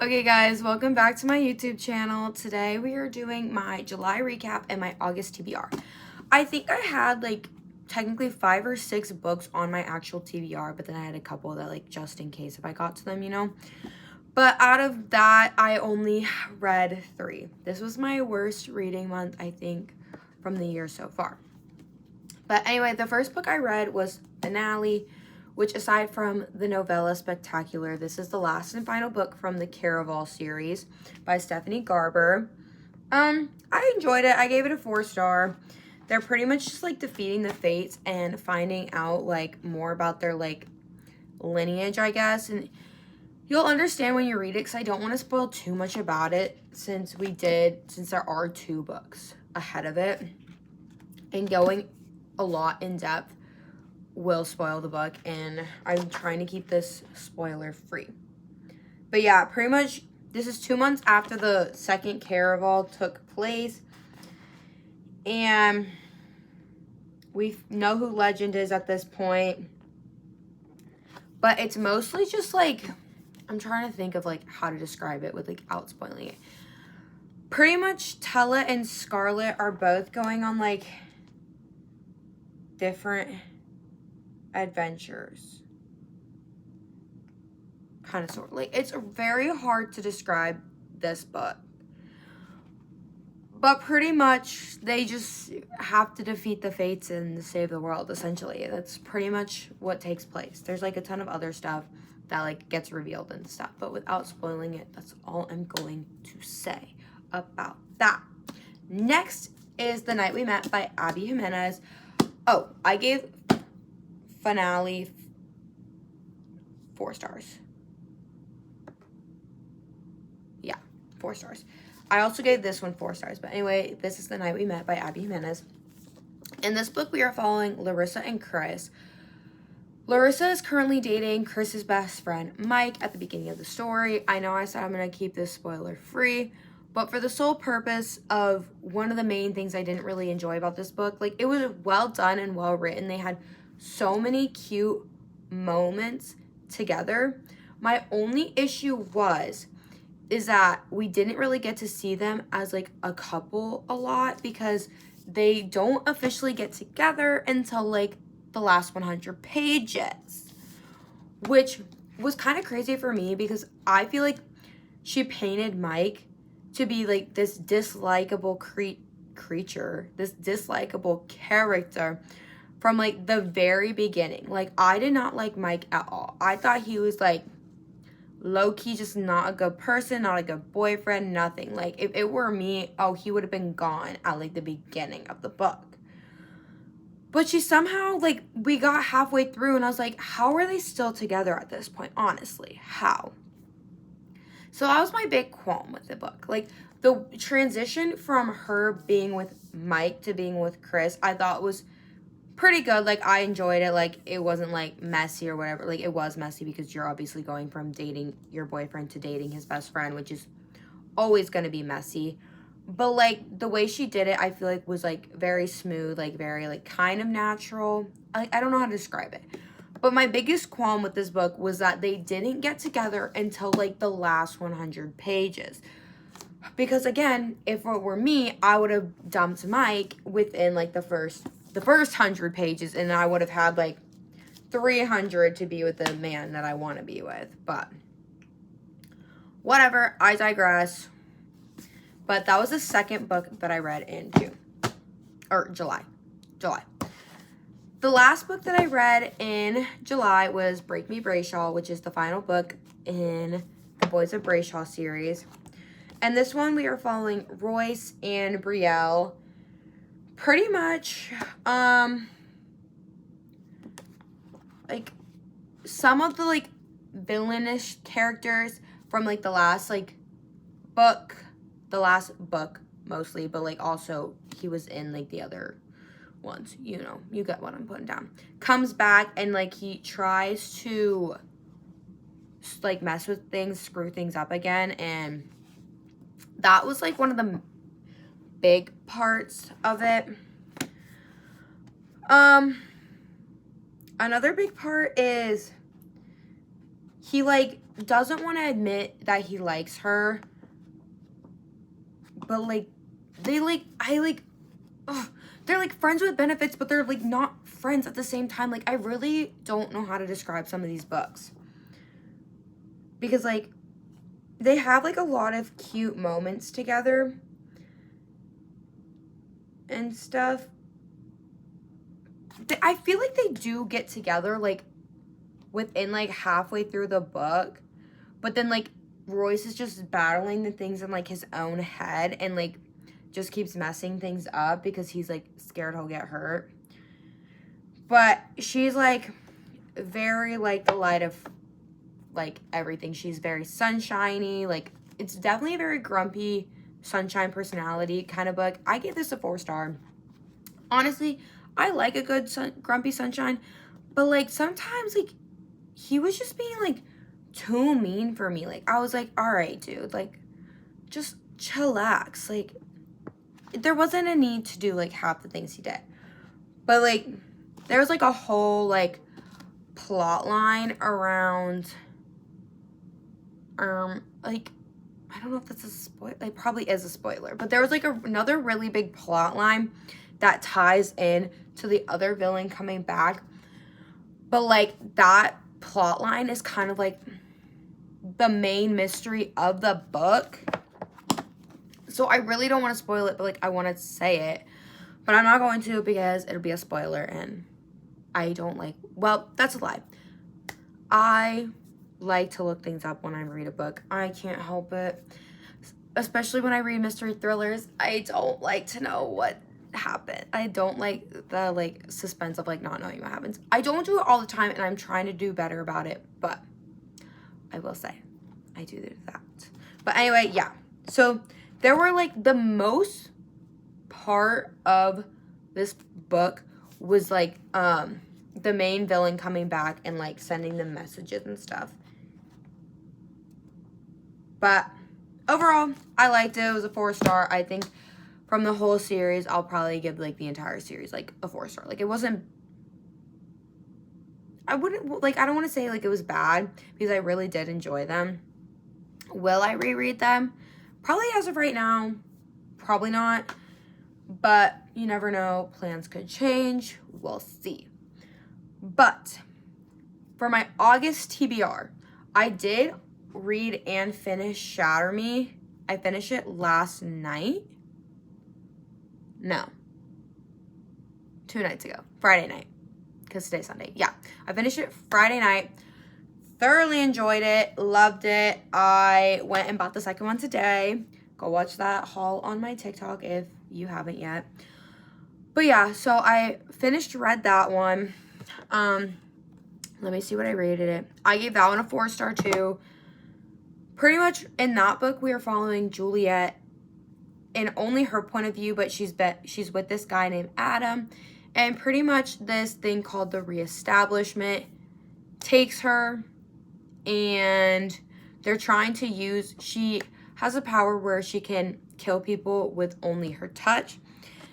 Okay guys, welcome back to my YouTube channel. Today we are doing my July recap and my August TBR. I think I had like technically 5 or 6 books on my actual TBR, but then I had a couple that like just in case if I got to them, you know. But out of that, I only read 3. This was my worst reading month, I think, from the year so far. But anyway, the first book I read was Finale, which aside from the novella Spectacular, this is the last and final book from the Caraval series by Stephanie Garber. I enjoyed it. I gave it a 4-star. They're pretty much just like defeating the fates and finding out like more about their like lineage, I guess. And you'll understand when you read it because I don't want to spoil too much about it since there are 2 books ahead of it. And going a lot in depth will spoil the book, and I'm trying to keep this spoiler free. But yeah, pretty much this is 2 months after the second Caraval took place, and we know who Legend is at this point, but it's mostly just like, I'm trying to think of like how to describe it without spoiling it. Pretty much Tella and Scarlet are both going on like different adventures, kind of sort of like, it's very hard to describe this book, but pretty much they just have to defeat the fates and save the world. Essentially, that's pretty much what takes place. There's like a ton of other stuff that like gets revealed and stuff, but without spoiling it, that's all I'm going to say about that. Next is The Night We Met by Abby Jimenez. Oh, I gave Finale 4 stars. Yeah, 4 stars. I also gave this one 4 stars. But anyway, this is The Night We Met by Abby Jimenez. In this book, we are following Larissa and Chris. Larissa is currently dating Chris's best friend, Mike, at the beginning of the story. I know I said I'm going to keep this spoiler free, but for the sole purpose of one of the main things I didn't really enjoy about this book, like, it was well done and well written. They had so many cute moments together. My only issue is that we didn't really get to see them as like a couple a lot, because they don't officially get together until like the last 100 pages, which was kind of crazy for me because I feel like she painted Mike to be like this dislikable creature, this dislikable character from like the very beginning. Like, I did not like Mike at all. I thought he was like low-key just not a good person, not a good boyfriend, nothing. Like, if it were me, oh, he would have been gone at like the beginning of the book. But she somehow, like, we got halfway through and I was like, how are they still together at this point? Honestly, how? So that was my big qualm with the book. Like, the transition from her being with Mike to being with Chris, I thought was pretty good. Like, I enjoyed it. Like, it wasn't like messy or whatever. Like, it was messy because you're obviously going from dating your boyfriend to dating his best friend, which is always going to be messy. But like, the way she did it, I feel like was like very smooth, like very like kind of natural. Like, I don't know how to describe it. But my biggest qualm with this book was that they didn't get together until like the last 100 pages. Because again, if it were me, I would have dumped Mike within like the first 100 pages, and I would have had like 300 to be with the man that I want to be with. But whatever, I digress. But that was the second book that I read in July. The last book that I read in July was Break Me Brayshaw, which is the final book in the Boys of Brayshaw series. And this one we are following Royce and Brielle. Pretty much, like, some of the, like, villainish characters from, like, the last book, mostly, but, like, also, he was in, like, the other ones, you know, you get what I'm putting down, comes back, and, like, he tries to, like, mess with things, screw things up again, and that was, like, one of the big parts of it. Another big part is he, like, doesn't want to admit that he likes her. But, like, they, like, they're, like, friends with benefits, but they're, like, not friends at the same time. Like, I really don't know how to describe some of these books. Because, like, they have, like, a lot of cute moments together and stuff. I feel like they do get together, like, within, like, halfway through the book. But then, like, Royce is just battling the things in, like, his own head and, like, just keeps messing things up because he's, like, scared he'll get hurt. But she's, like, very, like, the light of, like, everything. She's very sunshiny. Like, it's definitely a very grumpy, sunshine personality kind of book. I give this a 4-star. Honestly, I like a good grumpy sunshine. But, like, sometimes, like, he was just being, like, too mean for me. Like, I was like, all right, dude. Like, just chillax. Like, there wasn't a need to do, like, half the things he did. But, like, there was, like, a whole, like, plot line around, like, I don't know if that's a spoiler. It probably is a spoiler. But there was, like, another really big plot line that ties in to the other villain coming back. But, like, that plot line is kind of, like, the main mystery of the book. So I really don't want to spoil it, but, like, I want to say it. But I'm not going to because it'll be a spoiler, and I don't like... Well, that's a lie. I like to look things up when I read a book. I can't help it. Especially when I read mystery thrillers. I don't like to know what happened. I don't like the, like, suspense of, like, not knowing what happens. I don't do it all the time, and I'm trying to do better about it. But I will say, I do that. But anyway, yeah. So... there were, like, the most part of this book was, like, the main villain coming back and, like, sending them messages and stuff. But overall, I liked it. It was a 4-star. I think from the whole series, I'll probably give, like, the entire series, like, a 4-star. Like, it wasn't... I wouldn't... Like, I don't want to say, like, it was bad because I really did enjoy them. Will I reread them? Probably as of right now, probably not, but you never know, plans could change, we'll see. But for my August TBR, I did read and finish Shatter Me. I finished it last night. No. 2 nights ago, Friday night, because today's Sunday. Yeah, I finished it Friday night. Thoroughly enjoyed it, loved it. I went and bought the second one today. Go watch that haul on my TikTok if you haven't yet. But yeah, so I read that one. Let me see what I rated it. I gave that one a 4-star too. Pretty much in that book, we are following Juliet in only her point of view, but she's with this guy named Adam. And pretty much this thing called the reestablishment takes her. And they're trying to use... she has a power where she can kill people with only her touch.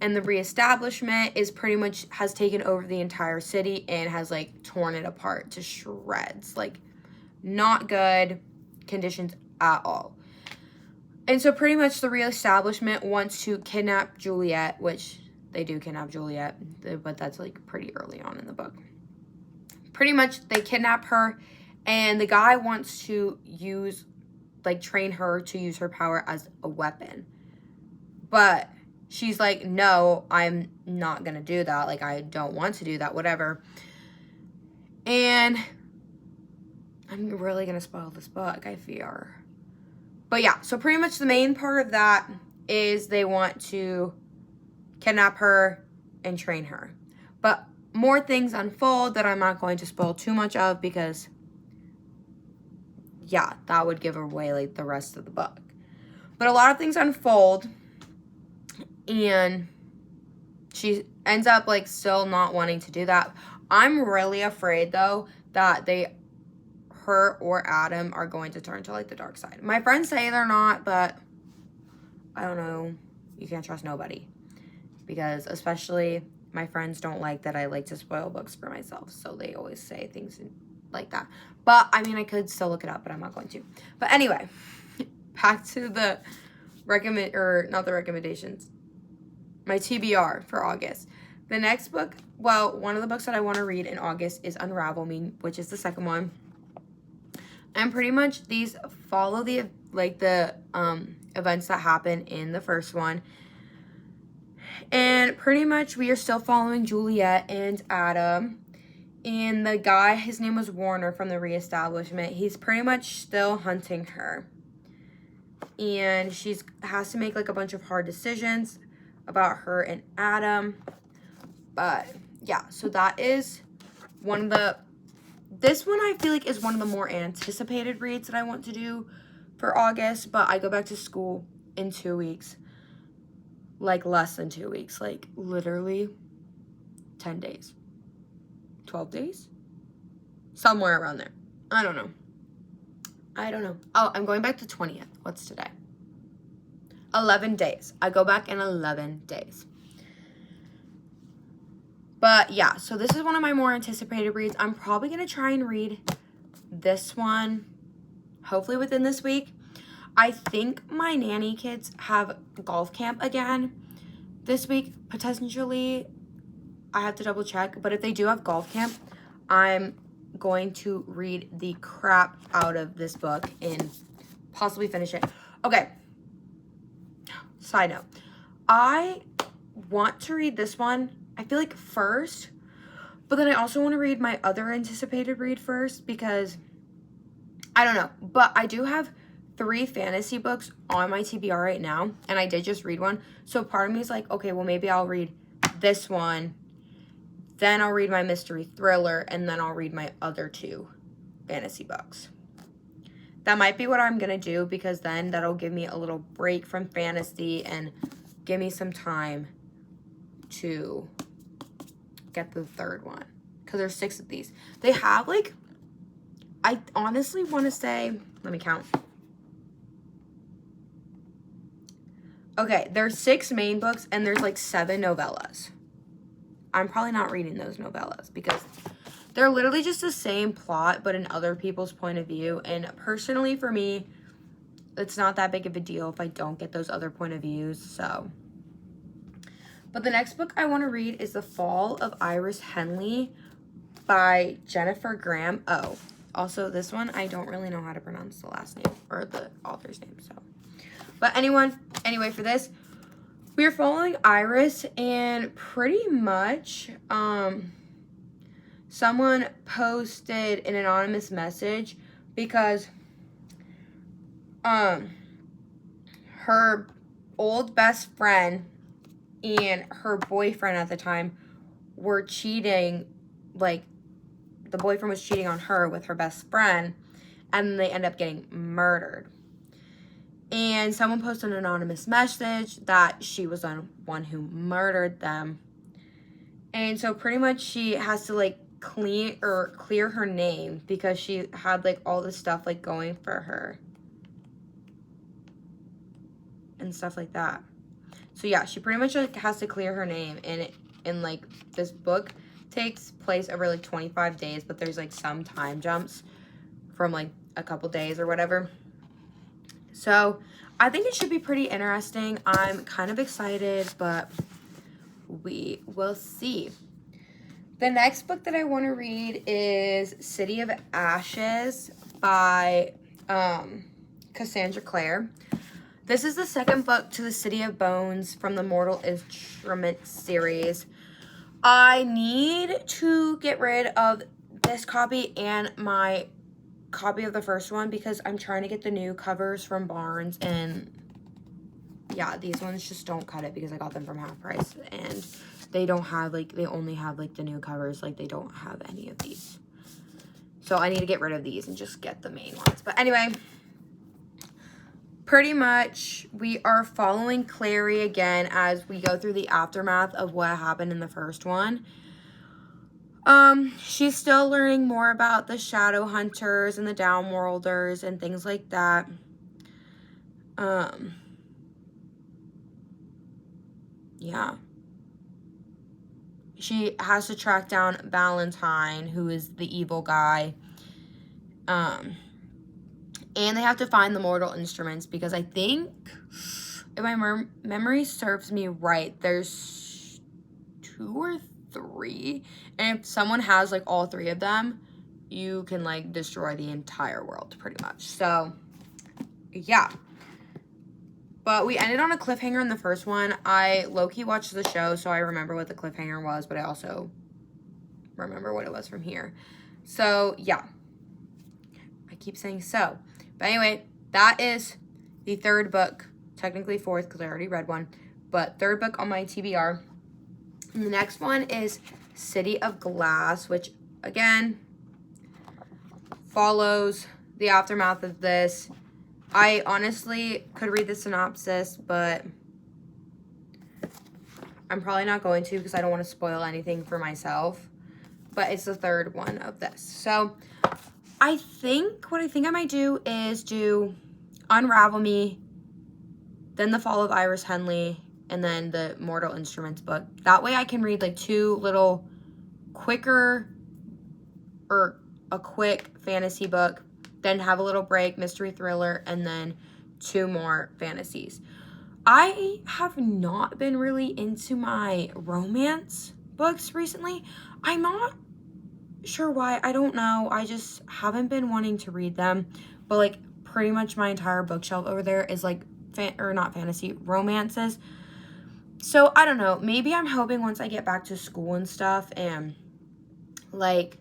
And the reestablishment is pretty much... has taken over the entire city and has, like, torn it apart to shreds. Like, not good conditions at all. And so pretty much the reestablishment wants to kidnap Juliet, which they do kidnap Juliet, but that's, like, pretty early on in the book. Pretty much they kidnap her. And the guy wants to use, like, train her to use her power as a weapon. But she's like, no, I'm not going to do that. Like, I don't want to do that, whatever. And I'm really going to spoil this book, I fear. But yeah, so pretty much the main part of that is they want to kidnap her and train her. But more things unfold that I'm not going to spoil too much of because... yeah, that would give away, like, the rest of the book. But a lot of things unfold, and she ends up, like, still not wanting to do that. I'm really afraid, though, that her or Adam are going to turn to, like, the dark side. My friends say they're not, but I don't know. You can't trust nobody. Because especially my friends don't like that I like to spoil books for myself, so they always say things like that. But, I mean, I could still look it up, but I'm not going to. But anyway, back to the not the recommendations. My TBR for August. The next book, well, one of the books that I want to read in August is Unravel Me, which is the second one. And pretty much these follow the events that happen in the first one. And pretty much we are still following Juliet and Adam. And the guy, his name was Warner from the Reestablishment. He's pretty much still hunting her. And she has to make like a bunch of hard decisions about her and Adam. But yeah, so that is this one I feel like is one of the more anticipated reads that I want to do for August. But I go back to school in 2 weeks. Like less than 2 weeks. Like literally 10 days. 12 days? Somewhere around there. I don't know. Oh, I'm going back to 20th. What's today? 11 days. I go back in 11 days. But yeah, so this is one of my more anticipated reads. I'm probably going to try and read this one, hopefully within this week. I think my nanny kids have golf camp again this week, potentially. I have to double check, but if they do have golf camp, I'm going to read the crap out of this book and possibly finish it. Okay. Side note. I want to read this one, I feel like first, but then I also want to read my other anticipated read first because I don't know, but I do have 3 fantasy books on my TBR right now, and I did just read one. So part of me is like, okay, well maybe I'll read this one, then I'll read my mystery thriller, and then I'll read my other 2 fantasy books. That might be what I'm going to do because then that'll give me a little break from fantasy and give me some time to get the third one. Because there's 6 of these. They have like, I honestly want to say, let me count. Okay, there's 6 main books and there's like 7 novellas. I'm probably not reading those novellas because they're literally just the same plot, but in other people's point of view. And personally, for me, it's not that big of a deal if I don't get those other point of views, so. But the next book I want to read is The Fall of Iris Henley by Jennifer Graham. Oh, also this one, I don't really know how to pronounce the last name or the author's name, so. But anyway, for this, we are following Iris, and pretty much, someone posted an anonymous message because, her old best friend and her boyfriend at the time were cheating, like, the boyfriend was cheating on her with her best friend, and they end up getting murdered. And someone posted an anonymous message that she was the one who murdered them. And so pretty much she has to like clear her name because she had like all this stuff like going for her. And stuff like that. So yeah, she pretty much like has to clear her name, and like this book takes place over like 25 days, but there's like some time jumps from like a couple days or whatever. So, I think it should be pretty interesting. I'm kind of excited, but we will see. The next book that I want to read is City of Ashes by Cassandra Clare. This is the second book to the City of Bones from the Mortal Instruments series. I need to get rid of this copy and my copy of the first one because I'm trying to get the new covers from Barnes, and yeah, these ones just don't cut it because I got them from half price, and they don't have like, they only have like the new covers, like they don't have any of these. So I need to get rid of these and just get the main ones. But anyway, pretty much we are following Clary again as we go through the aftermath of what happened in the first one. She's still learning more about the shadow hunters and the downworlders and things like that. Yeah. She has to track down Valentine, who is the evil guy, And they have to find the mortal instruments because I think, if my memory serves me right, there's 2 or 3. And if someone has, like, all 3 of them, you can, like, destroy the entire world, pretty much. So, yeah. But we ended on a cliffhanger in the first one. I low-key watched the show, so I remember what the cliffhanger was, but I also remember what it was from here. So, yeah. I keep saying so. But anyway, that is the 3rd book. Technically 4th because I already read one. But 3rd book on my TBR. And the next one is City of Glass, which, again, follows the aftermath of this. I honestly could read the synopsis, but I'm probably not going to because I don't want to spoil anything for myself. But it's the 3rd one of this. So, I think what I might do is do Unravel Me, then The Fall of Iris Henley, and then the Mortal Instruments book. That way I can read like 2 little quicker, or a quick fantasy book, then have a little break, mystery thriller, and then 2 more fantasies. I have not been really into my romance books recently. I'm not sure why. I don't know. I just haven't been wanting to read them. But like pretty much my entire bookshelf over there is like not fantasy, romances. So I don't know. Maybe I'm hoping once I get back to school and stuff and like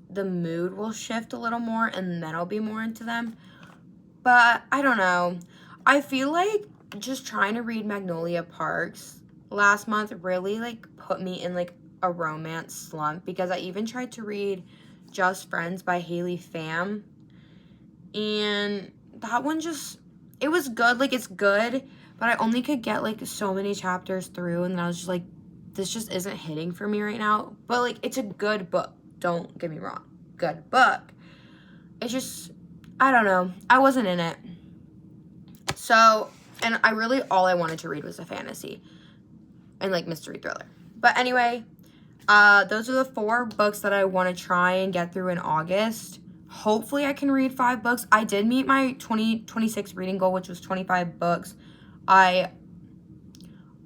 the mood will shift a little more and then I'll be more into them. But I don't know. I feel like just trying to read Magnolia Parks last month really like put me in like a romance slump because I even tried to read Just Friends by Haley Pham, and that one just, it was good, like it's good, but I only could get like so many chapters through, and I was just like, this just isn't hitting for me right now. But like it's a good book, don't get me wrong, good book. It's just, I don't know, I wasn't in it. So, and I really, all I wanted to read was a fantasy and like mystery thriller. But anyway, those are the 4 books that I want to try and get through in August. Hopefully I can read 5 books. I did meet my 2026 reading goal, which was 25 books. I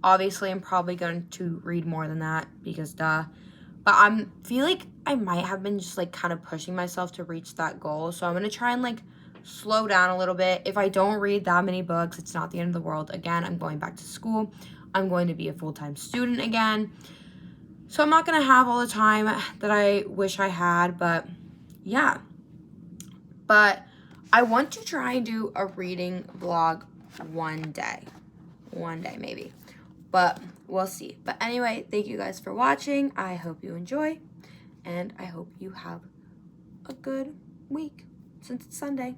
obviously am probably going to read more than that because duh. But I feel like I might have been just like kind of pushing myself to reach that goal. So I'm going to try and like slow down a little bit. If I don't read that many books, it's not the end of the world. Again, I'm going back to school. I'm going to be a full-time student again. So I'm not going to have all the time that I wish I had, but yeah. But I want to try and do a reading vlog one day. One day, maybe. But we'll see. But anyway, thank you guys for watching. I hope you enjoy. And I hope you have a good week since it's Sunday.